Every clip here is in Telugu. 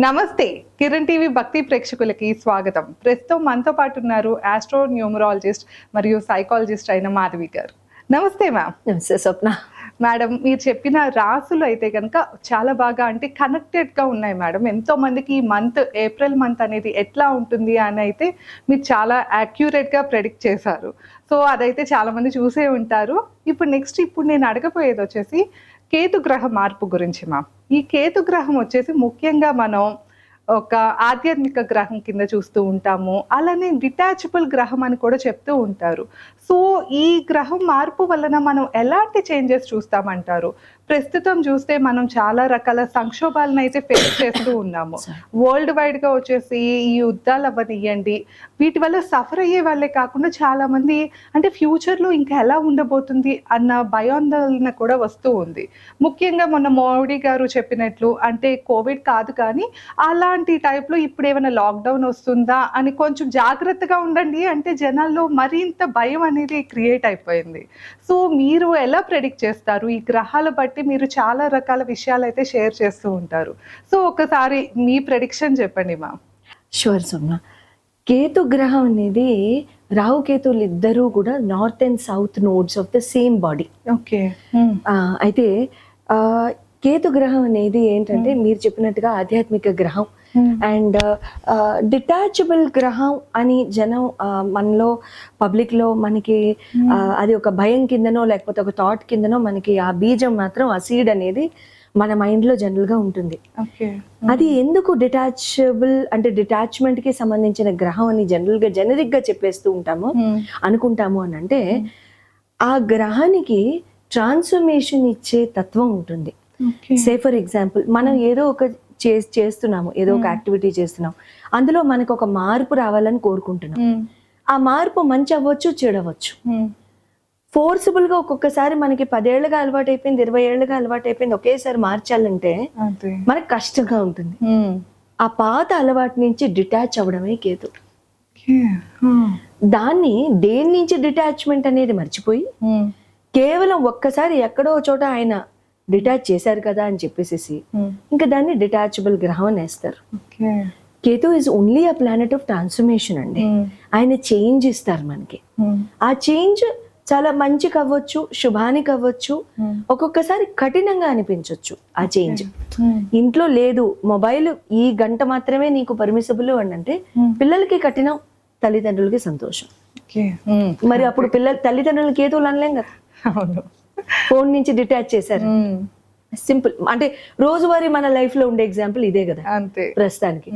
నమస్తే కిరణ్ టీవీ భక్తి ప్రేక్షకులకి స్వాగతం. ప్రస్తుతం మనతో పాటు ఉన్నారు ఆస్ట్రో న్యూమరాలజిస్ట్ మరియు సైకాలజిస్ట్ అయిన మాధవి గారు. నమస్తే మ్యామ్. నమస్తే స్వప్న. మేడం, మీరు చెప్పిన రాసులు అయితే కనుక చాలా బాగా అంటే కనెక్టెడ్గా ఉన్నాయి మేడం. ఎంతో మందికి ఈ మంత్ ఏప్రిల్ మంత్ అనేది ఎట్లా ఉంటుంది అని అయితే మీరు చాలా యాక్యురేట్గా ప్రెడిక్ట్ చేశారు. సో అదైతే చాలా మంది చూసే ఉంటారు. ఇప్పుడు నేను అడగబోయేది వచ్చేసి కేతు గ్రహ మార్పు గురించి మ్యామ్. ఈ కేతు గ్రహం వచ్చేసి ముఖ్యంగా మనం ఒక ఆధ్యాత్మిక గ్రహం కింద చూస్తూ ఉంటాము, అలానే డిటాచబుల్ గ్రహం అని కూడా చెప్తూ ఉంటారు. సో ఈ గ్రహం మార్పు వలన మనం ఎలాంటి చేంజెస్ చూస్తామంటారు? ప్రస్తుతం చూస్తే మనం చాలా రకాల సంక్షోభాలను అయితే ఫేస్ చేస్తూ ఉన్నాము. వరల్డ్ వైడ్గా వచ్చేసి ఈ యుద్ధాలు అవ్వనియండి, వీటి వల్ల సఫర్ అయ్యే వాళ్ళే కాకుండా చాలా మంది అంటే ఫ్యూచర్లో ఇంకా ఎలా ఉండబోతుంది అన్న భయాందోళన కూడా వస్తూ ఉంది. ముఖ్యంగా మొన్న మోడీ గారు చెప్పినట్లు అంటే కోవిడ్ కాదు కానీ అలాంటి టైప్లో ఇప్పుడు ఏమైనా లాక్డౌన్ వస్తుందా అని కొంచెం జాగ్రత్తగా ఉండండి అంటే జనాల్లో మరింత భయం అనేది క్రియేట్ అయిపోయింది. సో మీరు ఎలా ప్రెడిక్ట్ చేస్తారు? ఈ గ్రహాల బట్టి మీరు చాలా రకాల విషయాలు అయితే షేర్ చేస్తూ ఉంటారు. సో ఒకసారి మీ ప్రెడిక్షన్ చెప్పండి మ్యామ్. షూర్ సోమ్నా. కేతు గ్రహం అనేది రాహు కేతువులు ఇద్దరూ కూడా north and south nodes of the same body. Okay. అయితే కేతు గ్రహం అనేది ఏంటంటే మీరు చెప్పినట్టుగా ఆధ్యాత్మిక గ్రహం అండ్ డిటాచబుల్ గ్రహం అని జనం మనలో పబ్లిక్లో మనకి అది ఒక భయం కిందనో లేకపోతే ఒక థాట్ కిందనో మనకి ఆ బీజం మాత్రం ఆ సీడ్ అనేది మన మైండ్లో జనరల్గా ఉంటుంది. అది ఎందుకు డిటాచబుల్ అంటే డిటాచ్మెంట్కి సంబంధించిన గ్రహం అని జనరిక్గా చెప్పేస్తూ ఉంటాము అనుకుంటాము అని అంటే ఆ గ్రహానికి ట్రాన్స్ఫర్మేషన్ ఇచ్చే తత్వం ఉంటుంది. సే ఫర్ ఎగ్జాంపుల్ మనం ఏదో ఒక చేస్తున్నాము, ఏదో ఒక యాక్టివిటీ చేస్తున్నాం, అందులో మనకు ఒక మార్పు రావాలని కోరుకుంటున్నాం. ఆ మార్పు మంచి అవ్వచ్చు, చెడవచ్చు. ఫోర్సిబుల్ గా ఒక్కొక్కసారి మనకి 10 ఏళ్ళుగా అలవాటు అయిపోయింది, 20 ఏళ్ళుగా అలవాటు అయిపోయింది, ఒకేసారి మార్చాలంటే మనకు కష్టంగా ఉంటుంది. ఆ పాత అలవాటు నుంచి డిటాచ్ అవ్వడమే కేతు. దాన్ని దేని నుంచి డిటాచ్మెంట్ అనేది మర్చిపోయి కేవలం ఒక్కసారి ఎక్కడో చోట ఆయన డిటాచ్ చేశారు కదా అని చెప్పేసి ఇంకా దాన్ని డిటాచబుల్ గ్రహం అని వేస్తారు. Ketu is only a planet of transformation అండి. ఆయన చేంజ్ ఇస్తారు మనకి. ఆ చేంజ్ చాలా మంచికి అవ్వచ్చు, శుభానికి అవ్వచ్చు, ఒక్కొక్కసారి కఠినంగా అనిపించవచ్చు. ఆ చేంజ్ ఇంట్లో లేదు, మొబైల్ ఈ గంట మాత్రమే నీకు పర్మిసబుల్ అని అంటే పిల్లలకి కఠినం, తల్లిదండ్రులకి సంతోషం. మరి అప్పుడు తల్లిదండ్రులకి కేతువులు అనలేం కదా, ఫోన్ నుంచి డిటాచ్ చేశారు. సింపుల్ అంటే రోజువారీ మన లైఫ్ లో ఉండే ఎగ్జాంపుల్ ఇదే కదా ప్రస్తుతానికి.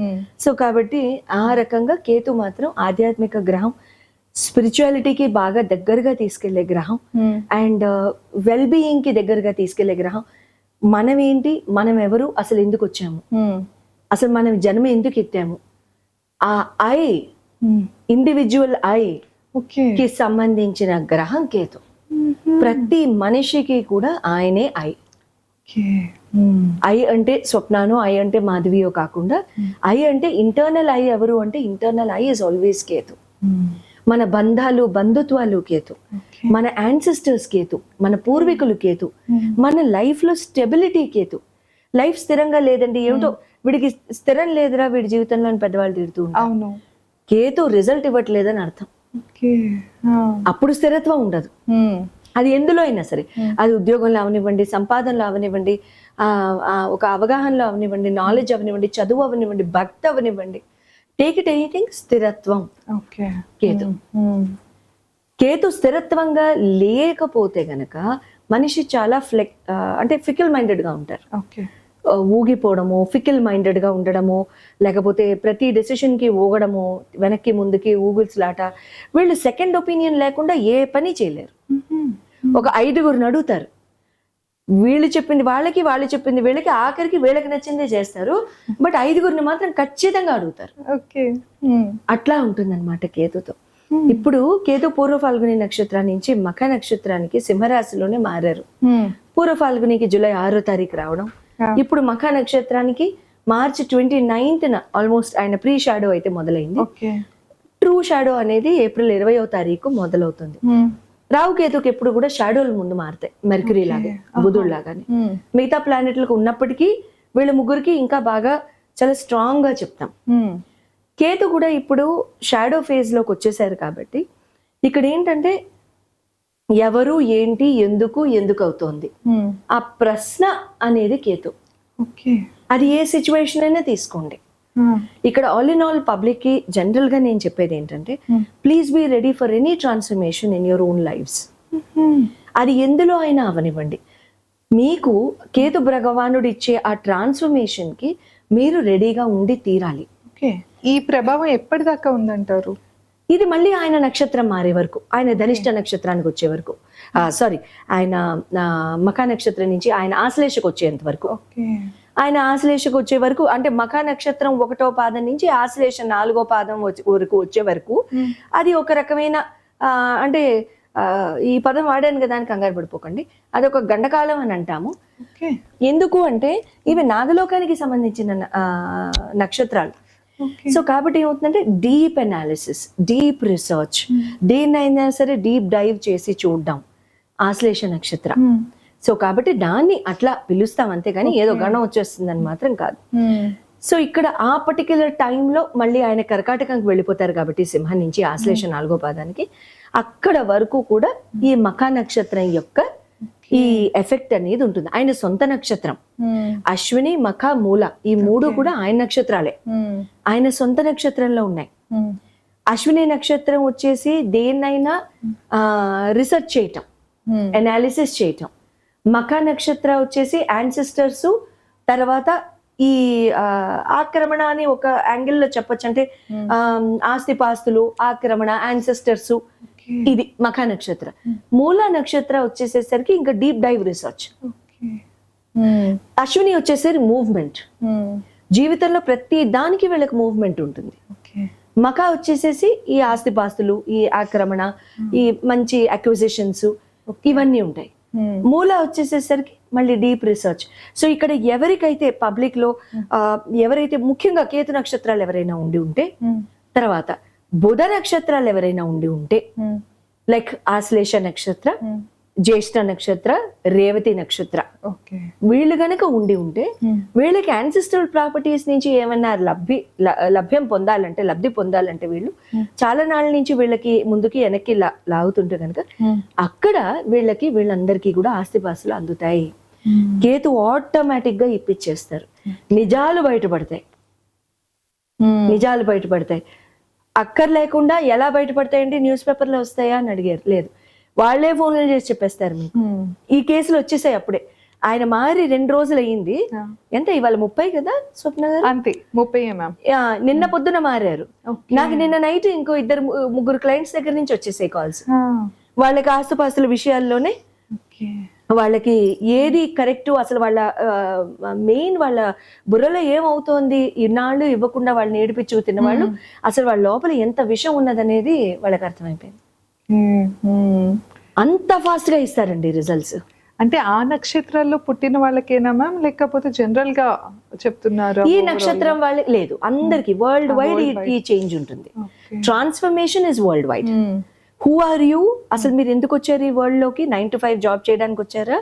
సో కాబట్టి ఆ రకంగా కేతు మాత్రం ఆధ్యాత్మిక గ్రహం, స్పిరిచువాలిటీకి బాగా దగ్గరగా తీసుకెళ్లే గ్రహం అండ్ వెల్ బీయింగ్ కి దగ్గరగా తీసుకెళ్లే గ్రహం. మనం ఏంటి, మనం ఎవరు, అసలు ఎందుకు వచ్చాము, అసలు మనం జన్మ ఎందుకు ఎత్తాము, ఆ ఐ ఇండివిజువల్ ఐ కి సంబంధించిన గ్రహం కేతు. ప్రతి మనిషికి కూడా ఆయనే ఐ. ఐ అంటే స్వప్నానో, ఐ అంటే మాధవియో కాకుండా ఐ అంటే ఇంటర్నల్ ఐ. ఎవరు అంటే internal I is always Ketu. మన బంధాలు, బంధుత్వాలు కేతు, మన యాన్సిస్టర్స్ కేతు, మన పూర్వీకులు కేతు, మన లైఫ్ లో స్టెబిలిటీ కేతు. లైఫ్ స్థిరంగా లేదండి, ఏమిటో వీడికి స్థిరం లేదురా వీడి జీవితంలో అని పెద్దవాళ్ళు తిడుతూ ఉంటారు. కేతు రిజల్ట్ ఇవ్వట్లేదని అర్థం. అప్పుడు స్థిరత్వం ఉండదు. అది ఎందులో అయినా సరే, అది ఉద్యోగంలో అవనివ్వండి, సంపాదనలో అవనివ్వండి, ఒక అవగాహనలో అవనివ్వండి, నాలెడ్జ్ అవనివ్వండి, చదువు అవనివ్వండి, భక్తి అవనివ్వండి, టేక్ ఇట్ ఎనీథింగ్ స్థిరత్వం. కేతు కేతు స్థిరత్వంగా లేకపోతే గనక మనిషి చాలా అంటే ఫికిల్ మైండెడ్ గా ఉంటారు. ఊగిపోవడము, ఫికిల్ మైండెడ్ గా ఉండడము, లేకపోతే ప్రతి డెసిషన్ కి ఊగడము, వెనక్కి ముందుకి ఊగుల్స్లాట. వీళ్ళు సెకండ్ ఒపీనియన్ లేకుండా ఏ పని చేయలేరు. ఒక 5గురిని అడుగుతారు, వీళ్ళు చెప్పింది వాళ్ళకి, వాళ్ళు చెప్పింది వీళ్ళకి, ఆఖరికి వీళ్ళకి నచ్చిందే చేస్తారు. బట్ 5గురిని మాత్రం ఖచ్చితంగా అడుగుతారు. అట్లా ఉంటుందన్నమాట కేతుతో. ఇప్పుడు కేతు పూర్వ ఫాల్గుని నక్షత్రం నుంచి మఖ నక్షత్రానికి సింహరాశిలోనే మారారు. పూర్వ ఫాల్గునికి జూలై 6వ తారీఖు రావడం, ఇప్పుడు మఖ నక్షత్రానికి మార్చి 29th ఆల్మోస్ట్ ఆయన ప్రీ షాడో అయితే మొదలైంది. ట్రూ షాడో అనేది ఏప్రిల్ 20వ తారీఖు మొదలవుతుంది. రాహు కేతుకి ఎప్పుడు కూడా షాడోలు ముందు మారుతాయి, మెర్క్యూరీ లాగా, బుధుడు లాగానే. మిగతా ప్లానెట్లకు ఉన్నప్పటికీ వీళ్ళ ముగ్గురికి ఇంకా బాగా చాలా స్ట్రాంగ్ గా చెప్తాం. కేతు కూడా ఇప్పుడు షాడో ఫేజ్ లోకి వచ్చేసారు కాబట్టి ఇక్కడ ఏంటంటే ఎవరు ఏంటి ఎందుకు అవుతోంది ఆ ప్రశ్న అనేది కేతు. అది ఏ సిచ్యువేషన్ అయినా తీసుకోండి. ఇక్కడ ఆల్ ఇన్ ఆల్ పబ్లిక్ కి జనరల్ గా నేను చెప్పేది ఏంటంటే please be ready for any transformation in your own lifes. అది ఎందులో అయినా అవనివ్వండి, మీకు కేతు భగవానుడు ఇచ్చే ఆ ట్రాన్స్ఫర్మేషన్ కి మీరు రెడీగా ఉండి తీరాలి. ఈ ప్రభావం ఎప్పటిదాకా ఉందంటారు? ఇది మళ్ళీ ఆయన నక్షత్రం మారే వరకు, ఆయన ధనిష్ట నక్షత్రానికి వచ్చే వరకు, సారీ ఆయన మఖా నక్షత్రం నుంచి ఆయన ఆశ్లేషకు వచ్చేంత వరకు. ఆయన ఆశ్లేషకు వచ్చే వరకు అంటే మఖా నక్షత్రం 1వ పాదం నుంచి ఆశ్లేష 4వ పాదం వరకు వచ్చే వరకు అది ఒక రకమైన అంటే ఈ పదం వాడాను కదా అని కంగారు పడిపోకండి, అది ఒక గండకాలం అని అంటాము. ఎందుకు అంటే ఇవి నాగలోకానికి సంబంధించిన నక్షత్రాలు. సో కాబట్టి ఏమవుతుందంటే డీప్ అనాలిసిస్, డీప్ రీసెర్చ్, దేన్నైనా సరే డీప్ డైవ్ చేసి చూడడం ఆశ్లేష నక్షత్రం. సో కాబట్టి దాన్ని అట్లా పిలుస్తాం అంతేగాని ఏదో గణం వచ్చేస్తుందని మాత్రం కాదు. సో ఇక్కడ ఆ పర్టిక్యులర్ టైంలో మళ్ళీ ఆయన కర్కాటకంకి వెళ్ళిపోతారు కాబట్టి సింహం నుంచి ఆశ్లేష 4వ పాదానికి అక్కడ వరకు కూడా ఈ మఖా నక్షత్రం యొక్క ఈ ఎఫెక్ట్ అనేది ఉంటుంది. ఆయన సొంత నక్షత్రం అశ్విని మఖ మూల ఈ 3 కూడా ఆయన నక్షత్రాలే, ఆయన సొంత నక్షత్రంలో ఉన్నాయి. అశ్విని నక్షత్రం వచ్చేసి దేన్నైనా రిసెర్చ్ చేయటం, అనాలిసిస్ చేయటం. మఖ నక్షత్ర వచ్చేసి యాన్సిస్టర్స్, తర్వాత ఈ ఆక్రమణ అని ఒక యాంగిల్లో చెప్పొచ్చు, అంటే ఆస్తిపాస్తులు, ఆక్రమణ, యాన్సిస్టర్స్, ఇది మఖ నక్షత్ర. మూల నక్షత్ర వచ్చేసేసరికి ఇంకా డీప్ డైవ్ రీసెర్చ్. అశ్విని వచ్చేసరికి మూవ్మెంట్, జీవితంలో ప్రతి దానికి వీళ్ళకి మూవ్మెంట్ ఉంటుంది. మఖ వచ్చేసేసి ఈ ఆస్తిపాస్తులు, ఈ ఆక్రమణ, ఈ మంచి అక్విజిషన్స్ ఇవన్నీ ఉంటాయి. మూల వచ్చేసేసరికి మళ్ళీ డీప్ రీసెర్చ్. సో ఇక్కడ ఎవరికైతే పబ్లిక్ లో ఎవరైతే ముఖ్యంగా కేతు నక్షత్రాలు ఎవరైనా ఉండి ఉంటే, తర్వాత బుధ నక్షత్రాలు ఎవరైనా ఉండి ఉంటే, లైక్ ఆశ్లేష నక్షత్ర, జ్యేష్ఠ నక్షత్ర, రేవతి నక్షత్ర, వీళ్ళు గనక ఉండి ఉంటే వీళ్ళకి యాన్సిస్ట్రల్ ప్రాపర్టీస్ నుంచి ఏమన్నా లబ్ధి పొందాలంటే వీళ్ళు చాలా నాళ్ళ నుంచి వీళ్ళకి ముందుకి వెనక్కి లాగుతుంటే కనుక అక్కడ వీళ్ళందరికీ కూడా ఆస్తిపాస్తులు అందుతాయి. కేతు ఆటోమేటిక్ గా ఇప్పించేస్తారు. నిజాలు బయటపడతాయి. అక్కర్ లేకుండా ఎలా బయటపడతాయండి, న్యూస్ పేపర్లో వస్తాయా అని అడిగారు. లేదు, వాళ్లే ఫోన్లు చేసి చెప్పేస్తారు మీకు. ఈ కేసులు వచ్చేసాయి అప్పుడే. ఆయన మారి 2 రోజులు అయ్యింది. ఎంత ఇవాళ 30 కదా స్వప్న గారు? అంతే 30 నిన్న పొద్దున మారారు. నాకు నిన్న నైట్ ఇంకో 2-3 క్లయింట్స్ దగ్గర నుంచి వచ్చేసాయి కాల్స్. వాళ్ళకి ఆస్తుపాస్తుల విషయాల్లోనే వాళ్ళకి ఏది కరెక్ట్, అసలు వాళ్ళ మెయిన్ వాళ్ళ బుర్రలో ఏమవుతోంది, ఇన్నాళ్ళు ఇవ్వకుండా వాళ్ళని ఏడిపించు తిన్నవాళ్ళు అసలు వాళ్ళ లోపల ఎంత విషయం ఉన్నదనేది వాళ్ళకి అర్థమైపోయింది. అంత ఫాస్ట్ గా ఇస్తారండి రిజల్ట్స్. అంటే ఆ నక్షత్రాల్లో పుట్టిన వాళ్ళకేనా మ్యామ్, లేకపోతే జనరల్ గా చెప్తున్నారు? ఈ నక్షత్రం వాళ్ళకి లేదు, అందరికి వరల్డ్ వైడ్ ఈ చేంజ్ ఉంటుంది. Transformation is world wide. Who are you, అసలు మీరు ఎందుకు వచ్చారు ఈ వరల్డ్ లోకి? 9 to 5 జాబ్ చేయడానికి వచ్చారా?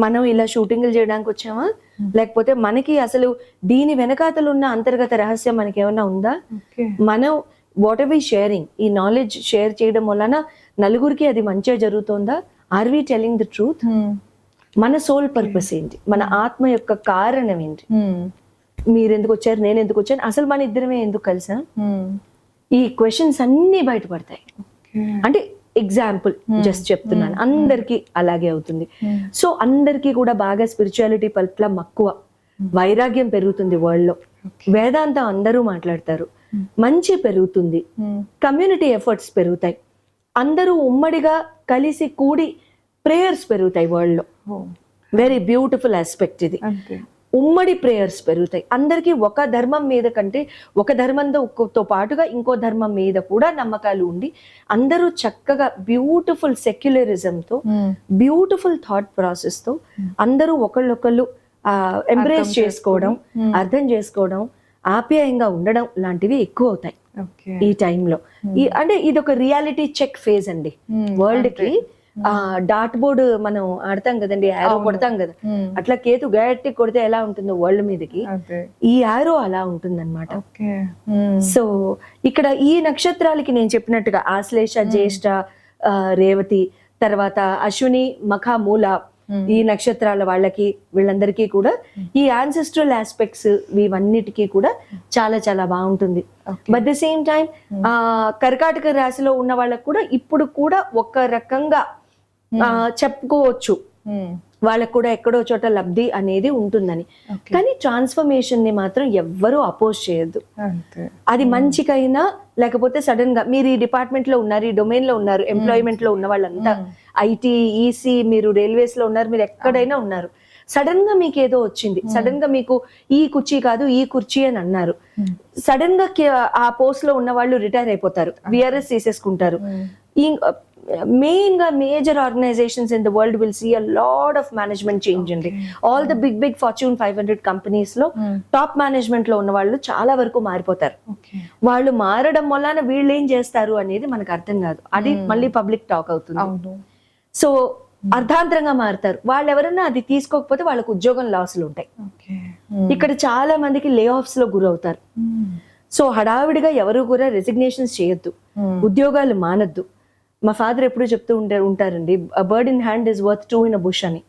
మనం ఇలా షూటింగ్లు చేయడానికి వచ్చామా? లేకపోతే మనకి అసలు దీని వెనకాతలు ఉన్న అంతర్గత రహస్యం మనకి ఏమైనా ఉందా? మనం వాట్ ఆర్ వి షేరింగ్, ఈ నాలెడ్జ్ షేర్ చేయడం వలన నలుగురికి అది మంచిగా జరుగుతుందా? Are we telling the truth? మన సోల్ పర్పస్ ఏంటి, మన ఆత్మ యొక్క కారణం ఏంటి? మీరు ఎందుకు వచ్చారు, నేను ఎందుకు వచ్చాను, అసలు మన ఇద్దరమే ఎందుకు కలిసాం? ఈ క్వశ్చన్స్ అన్ని బయటపడతాయి. అంటే ఎగ్జాంపుల్ జస్ట్ చెప్తున్నాను, అందరికి అలాగే అవుతుంది. సో అందరికీ కూడా బాగా స్పిరిచువాలిటీ పట్ల మక్కువ, వైరాగ్యం పెరుగుతుంది వరల్డ్ లో. వేదాంతం అందరూ మాట్లాడతారు, మంచి పెరుగుతుంది, కమ్యూనిటీ ఎఫర్ట్స్ పెరుగుతాయి, అందరూ ఉమ్మడిగా కలిసి కూడి ప్రేయర్స్ పెరుగుతాయి వరల్డ్ లో. వెరీ బ్యూటిఫుల్ ఆస్పెక్ట్ ఇది. ఉమ్మడి ప్రేయర్స్ పెరుగుతాయి. అందరికీ ఒక ధర్మం మీద కంటే ఒక ధర్మంతో పాటుగా ఇంకో ధర్మం మీద కూడా నమ్మకాలు ఉండి అందరూ చక్కగా బ్యూటిఫుల్ సెక్యులరిజంతో, బ్యూటిఫుల్ థాట్ ప్రాసెస్ తో అందరూ ఒకళ్ళొకళ్ళు ఎంబ్రేస్ చేసుకోవడం, అర్థం చేసుకోవడం, ఆప్యాయంగా ఉండడం లాంటివి ఎక్కువ అవుతాయి ఈ టైంలో. అంటే ఇది ఒక రియాలిటీ చెక్ ఫేజ్ అండి వరల్డ్ కి. డాట్ బోర్డ్ మనం ఆడతాం కదండి, యారో కొడతాం కదా, అట్లా కేతు గట్టి కొడితే ఎలా ఉంటుందో వరల్డ్ మీదకి, ఈ యారో అలా ఉంటుందన్నమాట. సో ఇక్కడ ఈ నక్షత్రాలకి నేను చెప్పినట్టుగా ఆశ్లేష, జ్యేష్ఠ, రేవతి, తర్వాత అశ్విని, మఖ, మూల, ఈ నక్షత్రాల వాళ్ళకి వీళ్ళందరికీ కూడా ఈ యాన్సెస్ట్రల్ ఆస్పెక్ట్స్ ఇవన్నిటికీ కూడా చాలా చాలా బాగుంటుంది. బట్ ద సేమ్ టైం కర్కాటక రాశిలో ఉన్న వాళ్ళకు కూడా ఇప్పుడు కూడా ఒక రకంగా చెప్పుకోవచ్చు వాళ్ళకు కూడా ఎక్కడో చోట లబ్ధి అనేది ఉంటుందని. కానీ ట్రాన్స్ఫర్మేషన్ ని మాత్రం ఎవ్వరూ అపోజ్ చేయొద్దు. అది మంచికైనా లేకపోతే సడన్ గా మీరు ఈ డిపార్ట్మెంట్ లో ఉన్నారు, ఈ డొమైన్ లో ఉన్నారు, ఎంప్లాయ్మెంట్ లో ఉన్న వాళ్ళంతా, ఐటీ, ఈసీ, మీరు రైల్వేస్ లో ఉన్నారు, మీరు ఎక్కడైనా ఉన్నారు, సడన్ గా మీకు ఏదో వచ్చింది, సడన్ గా మీకు ఈ కుర్చీ కాదు ఈ కుర్చీ అని అన్నారు, సడన్ గా ఆ పోస్ట్ లో ఉన్న వాళ్ళు రిటైర్ అయిపోతారు, విఆర్ఎస్ తీసేసుకుంటారు. మెయిన్ గా major organisations in the world will see a lot of management change అండి. All the big Fortune 500 companies లో టాప్ మేనేజ్మెంట్ లో ఉన్న వాళ్ళు చాలా వరకు మారిపోతారు. వాళ్ళు మారడం వలన వీళ్ళు ఏం చేస్తారు అనేది మనకు అర్థం కాదు, అది మళ్ళీ పబ్లిక్ టాక్ అవుతుంది. సో అర్ధాంతరంగా మారుతారు. వాళ్ళు ఎవరైనా అది తీసుకోకపోతే వాళ్ళకు ఉద్యోగం లాసులు ఉంటాయి. ఇక్కడ చాలా మందికి లే ఆఫ్స్ లో గురవుతారు. సో హడావిడిగా ఎవరు కూడా రెసిగ్నేషన్స్ చేయొద్దు, ఉద్యోగాలు మానద్దు. మా ఫాదర్ ఎప్పుడు చెప్తూ ఉంటారండి, bird in hand is worth 2 in a bush అని.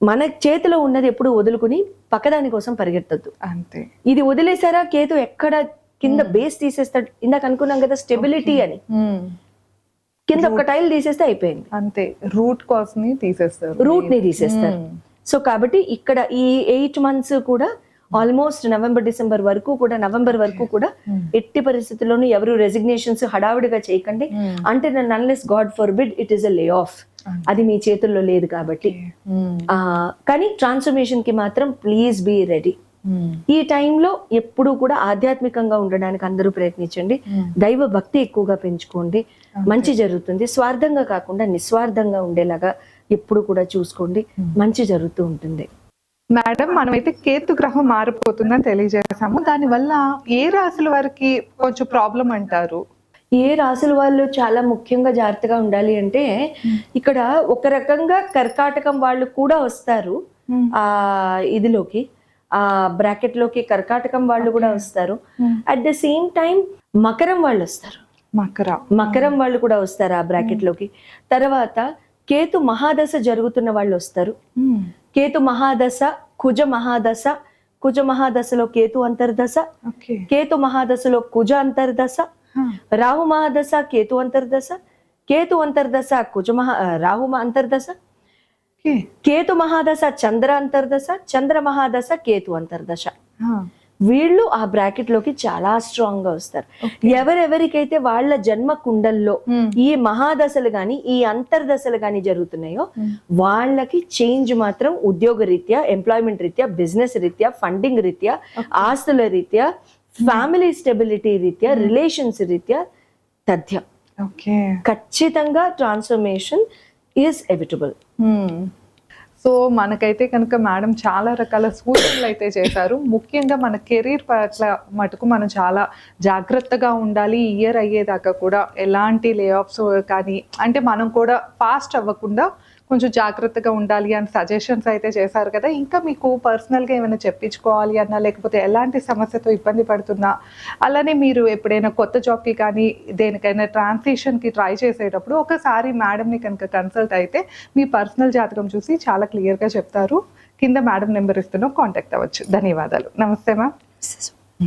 మన చేతిలో ఉన్నది ఎప్పుడు వదులుకుని పక్కదాని కోసం పరిగెత్తద్దు. అంతే. ఇది వదిలేసారా కేతు ఎక్కడ కింద బేస్ తీసేస్తాడు. ఇందాక అనుకున్నాం కదా స్టెబిలిటీ అని, కింద ఒక టైల్ తీసేస్తే అయిపోయింది అంతే. రూట్ ని తీసేస్తారు. సో కాబట్టి ఇక్కడ ఈ 8 months కూడా ఆల్మోస్ట్ నవంబర్ వరకు కూడా ఎట్టి పరిస్థితుల్లోనూ ఎవరు రెసిగ్నేషన్స్ హడావిడిగా చేయకండి. అంటే unless God forbid it is a lay off, అది మీ చేతుల్లో లేదు కాబట్టి. కానీ ట్రాన్స్ఫర్మేషన్ కి మాత్రం ప్లీజ్ బీ రెడీ. ఈ టైంలో ఎప్పుడు కూడా ఆధ్యాత్మికంగా ఉండడానికి అందరూ ప్రయత్నించండి, దైవ భక్తి ఎక్కువగా పెంచుకోండి, మంచి జరుగుతుంది. స్వార్థంగా కాకుండా నిస్వార్థంగా ఉండేలాగా ఎప్పుడు కూడా చూసుకోండి, మంచి జరుగుతూ ఉంటుంది. మేడం, మనమైతే కేతు గ్రహం మారిపోతుందని తెలియజేసాము. దానివల్ల ఏ రాశుల వారికి కొంచెం ప్రాబ్లం అంటారు? ఏ రాశుల వాళ్ళు చాలా ముఖ్యంగా జాగ్రత్తగా ఉండాలి అంటే, ఇక్కడ ఒక రకంగా కర్కాటకం వాళ్ళు కూడా వస్తారు ఆ ఇదిలోకి, ఆ బ్రాకెట్ లోకి కర్కాటకం వాళ్ళు కూడా వస్తారు. అట్ ద సేమ్ టైం మకరం వాళ్ళు వస్తారు, మకరం వాళ్ళు కూడా వస్తారు ఆ బ్రాకెట్ లోకి. తర్వాత కేతు మహాదశ జరుగుతున్న వాళ్ళు వస్తారు. కేతు మహాదశ, కుజ మహాదశలో కేతు అంతర్దశ, కేతు మహాదశలో కుజ అంతర్దశ, రాహు మహాదశ కేతు అంతర్దశ, కేతు అంతర్దశ రాహు అంతర్దశ, కేతు మహాదశ చంద్ర అంతర్దశ, చంద్ర మహాదశ కేతు అంతర్దశ. వీళ్ళు ఆ బ్రాకెట్ లోకి చాలా స్ట్రాంగ్ గా వస్తారు. ఎవరెవరికైతే వాళ్ళ జన్మ కుండల్లో ఈ మహాదశలు గాని ఈ అంతర్దశలు గాని జరుగుతున్నాయో వాళ్ళకి చేంజ్ మాత్రం ఉద్యోగ రీత్యా, ఎంప్లాయ్మెంట్ రీత్యా, బిజినెస్ రీత్యా, ఫండింగ్ రీత్యా, ఆస్తుల రీత్యా, ఫ్యామిలీ స్టెబిలిటీ రీత్యా, రిలేషన్స్ రీత్యా తథ్యం. ఖచ్చితంగా ట్రాన్స్ఫర్మేషన్ ఈజ్ ఎవిటబుల్. సో మనకైతే కనుక మేడం చాలా రకాల సూచనలు అయితే చేశారు. ముఖ్యంగా మన కెరీర్ పట్ల మటుకు మనం చాలా జాగ్రత్తగా ఉండాలి. ఇయర్ అయ్యేదాకా కూడా ఎలాంటి లే ఆఫ్స్ కానీ, అంటే మనం కూడా ఫాస్ట్ అవ్వకుండా కొంచెం జాగ్రత్తగా ఉండాలి అని సజెషన్స్ అయితే చేశారు కదా. ఇంకా మీకు పర్సనల్గా ఏమైనా చెప్పించుకోవాలి అన్నా, లేకపోతే ఎలాంటి సమస్యతో ఇబ్బంది పడుతున్నా, అలానే మీరు ఎప్పుడైనా కొత్త జాబ్కి కానీ దేనికైనా ట్రాన్సిషన్కి ట్రై చేసేటప్పుడు ఒకసారి మేడంని కనుక కన్సల్ట్ అయితే మీ పర్సనల్ జాతకం చూసి చాలా క్లియర్గా చెప్తారు. కింద మేడం నెంబర్ ఇస్తున్నాం, కాంటాక్ట్ అవ్వచ్చు. ధన్యవాదాలు. నమస్తే మ్యామ్.